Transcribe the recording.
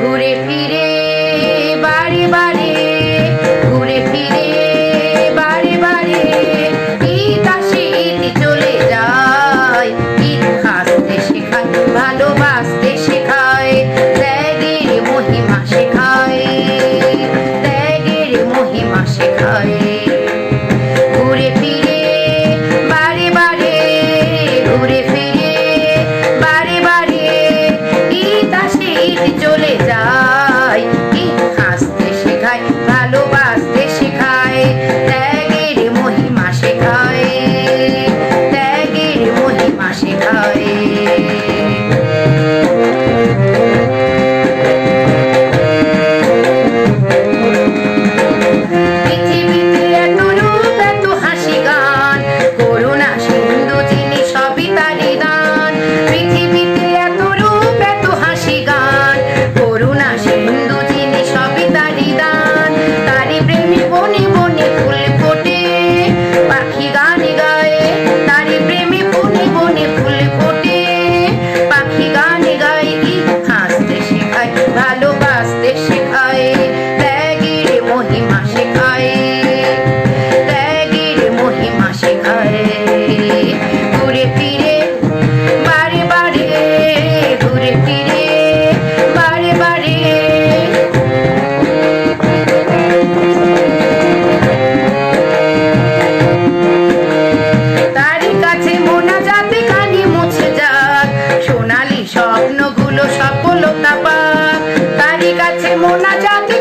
ঘুরে ফিরে বারে বারে, ঘুরে ফিরে বারে বারে, ঈদ আসে ঈদ চলে যায়। ঈদ হাসতে শেখায়, ভালোবাসতে শেখায়, ত্যাগের মহিমা শেখায়, ত্যাগের মহিমা শেখায়। ঘুরে ফিরে বারে বারে, ঘুরে ফিরে বারে বারে, ঈদ আসে ঈদ চলে যায়। ঈদ হাসতে শেখায়, ভালোবাসতে শেখায়, ত্যাগের মহিমা শেখায়, ত্যাগের মহিমা শেখায়। পৃথিবীতে এত রূপ এত হাসি গান, করুণা সিন্ধু যিনি সবই তারি দান। পৃথিবীতে এত রূপ এত হাসি গান, করুণা সিন্ধু যিনি সবই তারি দান। তারি প্রেমে বনে বনে ফুল ফোটে, পাখি গান গায়। তারি প্রেমে বনে বনে ফুল ফোটে, পাখি গান গায়। ঈদ হাসতে শেখায়, ভালোবাসতে শেখায়, ত্যাগের মহিমা শেখায়, ত্যাগের মহিমা শেখায়। ঘুরে ফিরে বারে বারে, ঘুরে ফিরে বারে বারে, তারই কাছে মোনাজাতে কালি মুছে যাক, সোনালি স্বপ্নগুলো সফলতা পাক। তারই কাছে মোনাজাতে